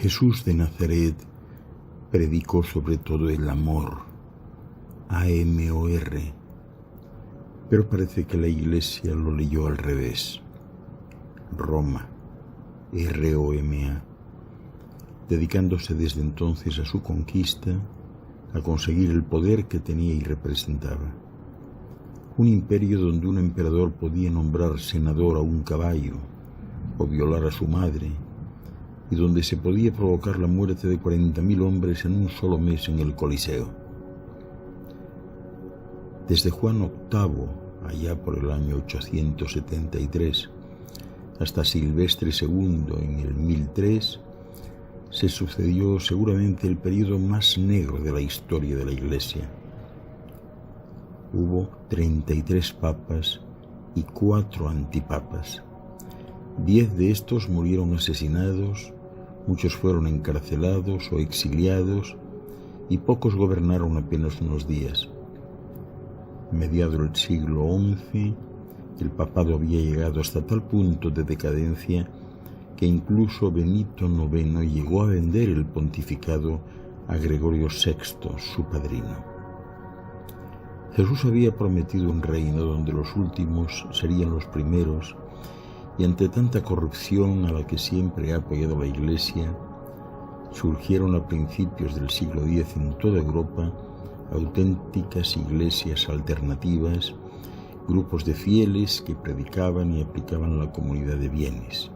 Jesús de Nazaret predicó sobre todo el amor, AMOR, pero parece que la Iglesia lo leyó al revés. Roma, ROMA, dedicándose desde entonces a su conquista, a conseguir el poder que tenía y representaba. Un imperio donde un emperador podía nombrar senador a un caballo o violar a su madre, y donde se podía provocar la muerte de 40.000 hombres en un solo mes en el Coliseo. Desde Juan VIII, allá por el año 873, hasta Silvestre II en el 1003, se sucedió seguramente el período más negro de la historia de la Iglesia. Hubo 33 papas y 4 antipapas. 10 de estos murieron asesinados, muchos fueron encarcelados o exiliados y pocos gobernaron apenas unos días. Mediado el siglo XI, el papado había llegado hasta tal punto de decadencia que incluso Benito IX llegó a vender el pontificado a Gregorio VI, su padrino. Jesús había prometido un reino donde los últimos serían los primeros, y ante tanta corrupción a la que siempre ha apoyado la Iglesia, surgieron a principios del siglo X en toda Europa auténticas iglesias alternativas, grupos de fieles que predicaban y aplicaban la comunidad de bienes,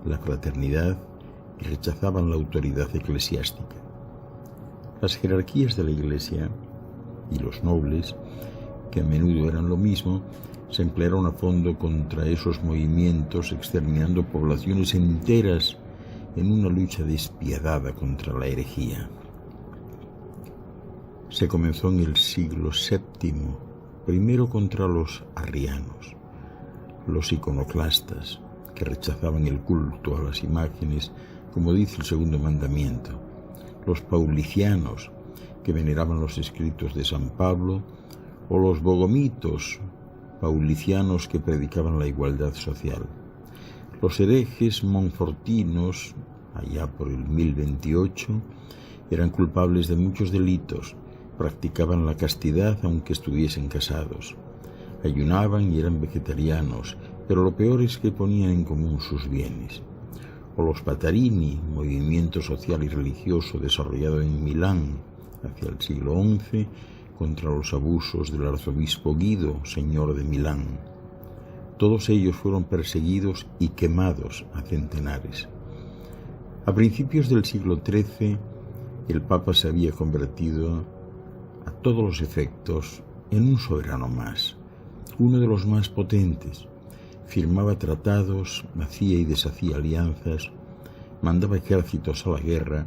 la fraternidad, y rechazaban la autoridad eclesiástica. Las jerarquías de la Iglesia y los nobles, que a menudo eran lo mismo, se emplearon a fondo contra esos movimientos, exterminando poblaciones enteras en una lucha despiadada contra la herejía. Se comenzó en el siglo VII, primero contra los arrianos, los iconoclastas, que rechazaban el culto a las imágenes, como dice el segundo mandamiento, los paulicianos, que veneraban los escritos de San Pablo, o los bogomitos, paulicianos que predicaban la igualdad social. Los herejes monfortinos, allá por el 1028, eran culpables de muchos delitos, practicaban la castidad aunque estuviesen casados, ayunaban y eran vegetarianos, pero lo peor es que ponían en común sus bienes. O los Patarini, movimiento social y religioso desarrollado en Milán hacia el siglo XI, contra los abusos del arzobispo Guido, señor de Milán. Todos ellos fueron perseguidos y quemados a centenares. A principios del siglo XIII, el Papa se había convertido, a todos los efectos, en un soberano más, uno de los más potentes. Firmaba tratados, hacía y deshacía alianzas, mandaba ejércitos a la guerra,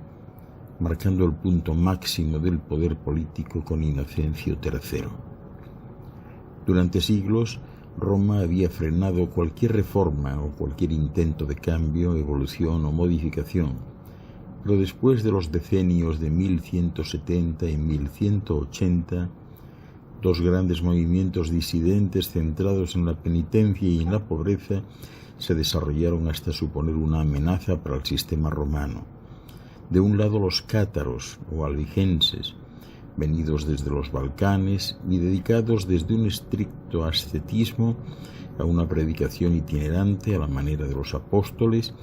marcando el punto máximo del poder político con Inocencio III. Durante siglos, Roma había frenado cualquier reforma o cualquier intento de cambio, evolución o modificación, pero después de los decenios de 1170 y 1180, dos grandes movimientos disidentes centrados en la penitencia y en la pobreza se desarrollaron hasta suponer una amenaza para el sistema romano. De un lado los cátaros o albigenses, venidos desde los Balcanes y dedicados desde un estricto ascetismo a una predicación itinerante a la manera de los apóstoles,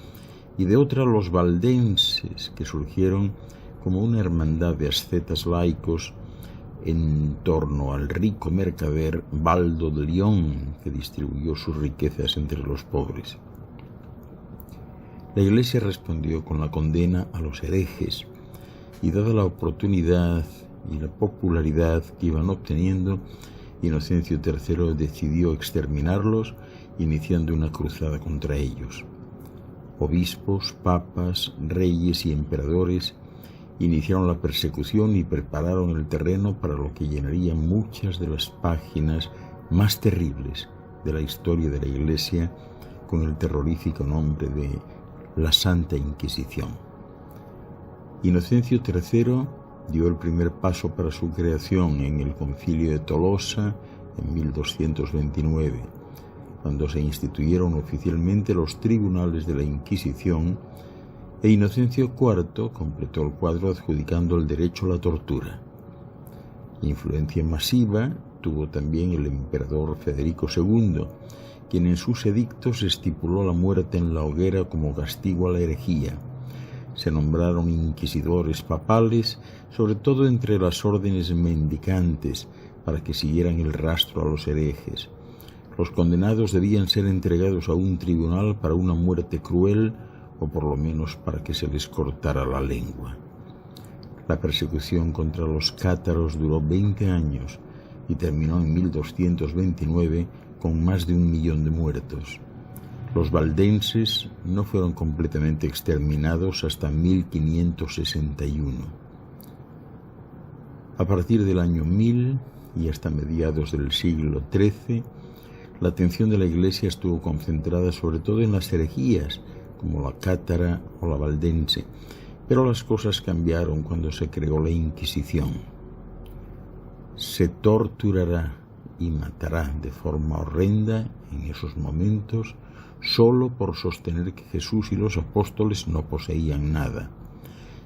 y de otra los valdenses, que surgieron como una hermandad de ascetas laicos en torno al rico mercader Baldo de León, que distribuyó sus riquezas entre los pobres. La Iglesia respondió con la condena a los herejes, y dada la oportunidad y la popularidad que iban obteniendo, Inocencio III decidió exterminarlos, iniciando una cruzada contra ellos. Obispos, papas, reyes y emperadores iniciaron la persecución y prepararon el terreno para lo que llenaría muchas de las páginas más terribles de la historia de la Iglesia, con el terrorífico nombre de la Santa Inquisición. Inocencio III dio el primer paso para su creación en el Concilio de Tolosa en 1229, cuando se instituyeron oficialmente los tribunales de la Inquisición E Inocencio IV completó el cuadro adjudicando el derecho a la tortura. Influencia masiva tuvo también el emperador Federico II, quien en sus edictos estipuló la muerte en la hoguera como castigo a la herejía. Se nombraron inquisidores papales, sobre todo entre las órdenes mendicantes, para que siguieran el rastro a los herejes. Los condenados debían ser entregados a un tribunal para una muerte cruel, o por lo menos para que se les cortara la lengua. La persecución contra los cátaros duró 20 años y terminó en 1229 con más de 1 millón de muertos. Los valdenses no fueron completamente exterminados hasta 1561. A partir del año 1000 y hasta mediados del siglo XIII, la atención de la Iglesia estuvo concentrada sobre todo en las herejías, como la cátara o la valdense, pero las cosas cambiaron cuando se creó la Inquisición. Se torturará y matará de forma horrenda en esos momentos solo por sostener que Jesús y los apóstoles no poseían nada.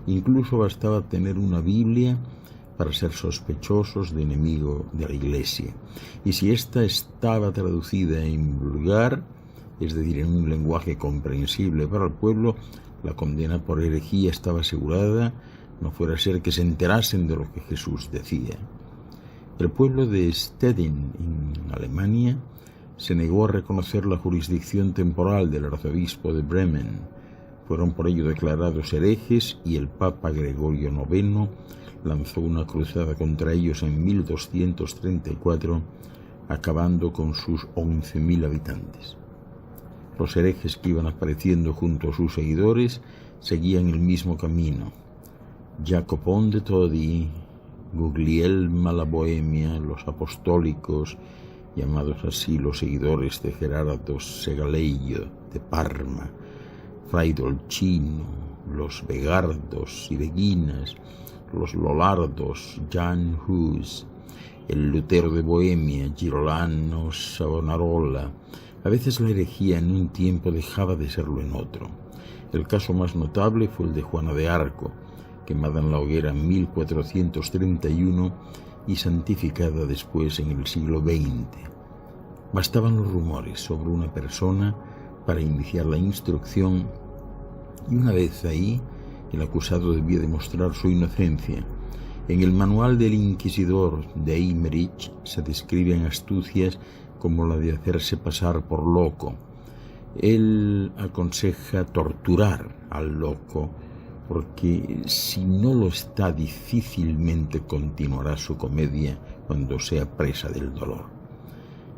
Incluso bastaba tener una Biblia para ser sospechosos de enemigo de la Iglesia. Y si ésta estaba traducida en vulgar, es decir, en un lenguaje comprensible para el pueblo, la condena por herejía estaba asegurada, no fuera a ser que se enterasen de lo que Jesús decía. El pueblo de Stedin, en Alemania, se negó a reconocer la jurisdicción temporal del arzobispo de Bremen. Fueron por ello declarados herejes y el Papa Gregorio IX lanzó una cruzada contra ellos en 1234, acabando con sus 11.000 habitantes. Los herejes que iban apareciendo junto a sus seguidores seguían el mismo camino. Jacopón de Todi, Guglielma la Bohemia, los apostólicos, llamados así los seguidores de Gerardo Segaleio de Parma, Fray Dolcino, los Vegardos y Beguinas, los Lolardos, Jan Hus, el Lutero de Bohemia, Girolamo Savonarola. A veces la herejía en un tiempo dejaba de serlo en otro. El caso más notable fue el de Juana de Arco, quemada en la hoguera en 1431 y santificada después en el siglo XX. Bastaban los rumores sobre una persona para iniciar la instrucción y una vez ahí el acusado debía demostrar su inocencia. En el manual del inquisidor de Eymerich se describen astucias como la de hacerse pasar por loco. Él aconseja torturar al loco, porque si no lo está, difícilmente continuará su comedia cuando sea presa del dolor.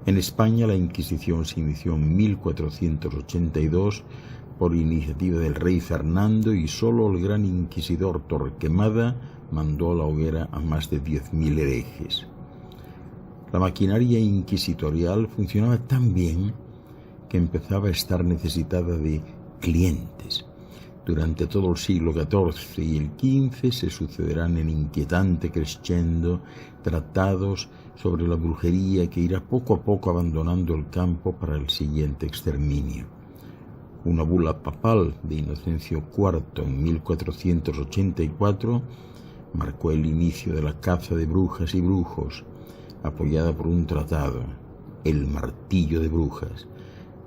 En España la Inquisición se inició en 1482 por iniciativa del rey Fernando y solo el gran inquisidor Torquemada mandó a la hoguera a más de 10.000 herejes. La maquinaria inquisitorial funcionaba tan bien que empezaba a estar necesitada de clientes. Durante todo el siglo XIV y el XV se sucederán en inquietante crescendo tratados sobre la brujería que irá poco a poco abandonando el campo para el siguiente exterminio. Una bula papal de Inocencio IV en 1484 marcó el inicio de la caza de brujas y brujos, apoyada por un tratado, el martillo de brujas,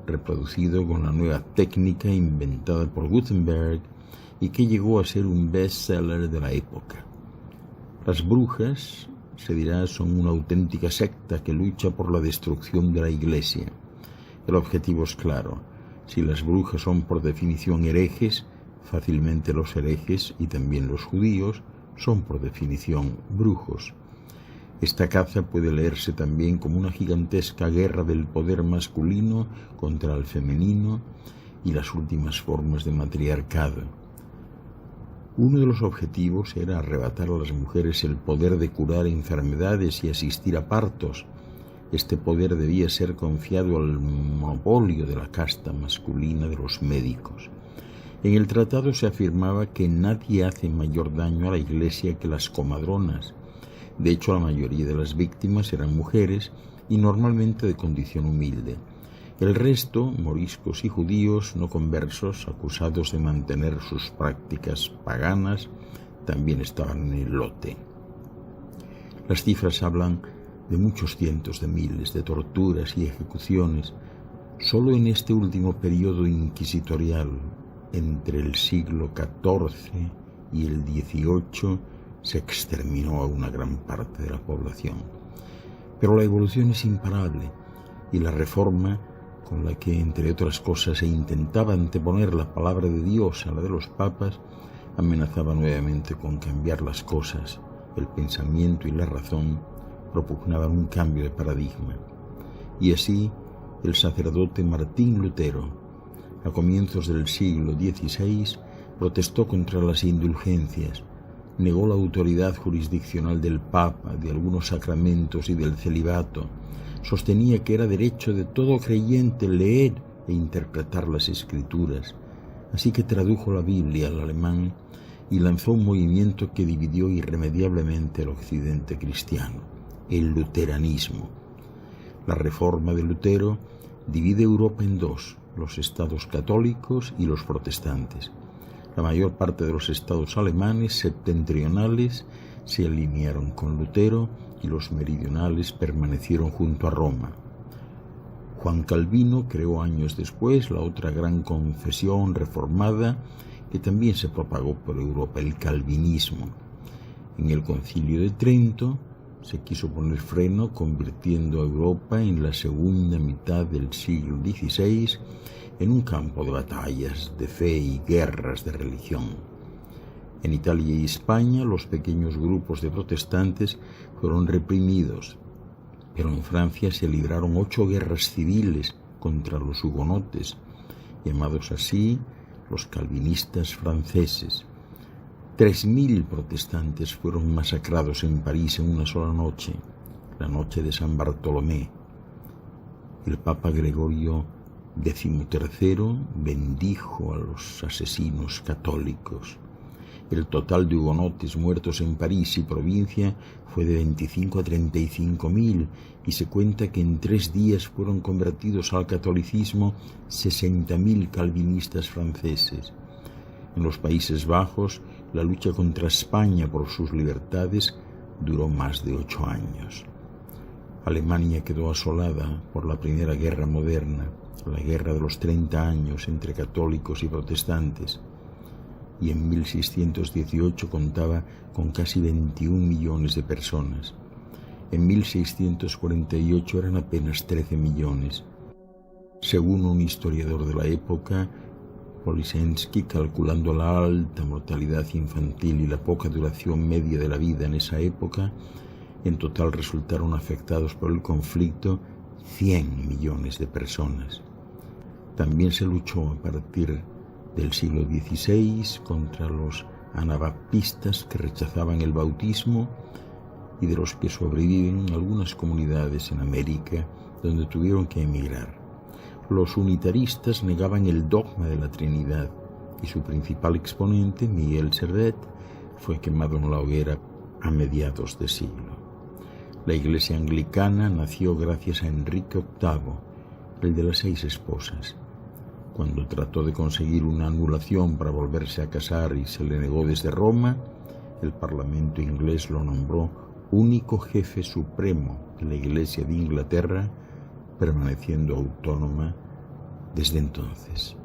reproducido con la nueva técnica inventada por Gutenberg y que llegó a ser un bestseller de la época. Las brujas, se dirá, son una auténtica secta que lucha por la destrucción de la Iglesia. El objetivo es claro: si las brujas son por definición herejes, fácilmente los herejes y también los judíos son por definición brujos. Esta caza puede leerse también como una gigantesca guerra del poder masculino contra el femenino y las últimas formas de matriarcado. Uno de los objetivos era arrebatar a las mujeres el poder de curar enfermedades y asistir a partos. Este poder debía ser confiado al monopolio de la casta masculina de los médicos. En el tratado se afirmaba que nadie hace mayor daño a la Iglesia que las comadronas. De hecho, la mayoría de las víctimas eran mujeres y normalmente de condición humilde. El resto, moriscos y judíos no conversos, acusados de mantener sus prácticas paganas, también estaban en el lote. Las cifras hablan de muchos cientos de miles de torturas y ejecuciones. Solo en este último periodo inquisitorial, entre el siglo XIV y el XVIII, se exterminó a una gran parte de la población. Pero la evolución es imparable y la reforma, con la que, entre otras cosas, se intentaba anteponer la palabra de Dios a la de los papas, amenazaba nuevamente con cambiar las cosas. El pensamiento y la razón propugnaban un cambio de paradigma. Y así, el sacerdote Martín Lutero, a comienzos del siglo XVI, protestó contra las indulgencias, negó la autoridad jurisdiccional del Papa, de algunos sacramentos y del celibato, sostenía que era derecho de todo creyente leer e interpretar las Escrituras, así que tradujo la Biblia al alemán y lanzó un movimiento que dividió irremediablemente el occidente cristiano, el luteranismo. La reforma de Lutero divide Europa en dos, los estados católicos y los protestantes. La mayor parte de los estados alemanes septentrionales se alinearon con Lutero y los meridionales permanecieron junto a Roma. Juan Calvino creó años después la otra gran confesión reformada que también se propagó por Europa, el calvinismo. En el Concilio de Trento se quiso poner freno, convirtiendo a Europa en la segunda mitad del siglo XVI en un campo de batallas, de fe y guerras de religión. En Italia y España los pequeños grupos de protestantes fueron reprimidos, pero en Francia se libraron 8 guerras civiles contra los hugonotes, llamados así los calvinistas franceses. 3.000 protestantes fueron masacrados en París en una sola noche, la noche de San Bartolomé. El Papa Gregorio XIII bendijo a los asesinos católicos. El total de hugonotes muertos en París y provincia fue de 25 a 35.000 y se cuenta que en 3 días fueron convertidos al catolicismo 60.000 calvinistas franceses. En los Países Bajos, la lucha contra España por sus libertades duró más de 8 años. Alemania quedó asolada por la Primera Guerra Moderna, la Guerra de los 30 años entre católicos y protestantes, y en 1618 contaba con casi 21 millones de personas. En 1648 eran apenas 13 millones. Según un historiador de la época, Polisenski, calculando la alta mortalidad infantil y la poca duración media de la vida en esa época, en total resultaron afectados por el conflicto 100 millones de personas. También se luchó a partir del siglo XVI contra los anabaptistas que rechazaban el bautismo y de los que sobreviven algunas comunidades en América donde tuvieron que emigrar. Los unitaristas negaban el dogma de la Trinidad y su principal exponente, Miguel Servet, fue quemado en la hoguera a mediados de siglo. La Iglesia anglicana nació gracias a Enrique VIII, el de las 6 esposas. Cuando trató de conseguir una anulación para volverse a casar y se le negó desde Roma, el Parlamento inglés lo nombró único jefe supremo de la Iglesia de Inglaterra, permaneciendo autónoma desde entonces.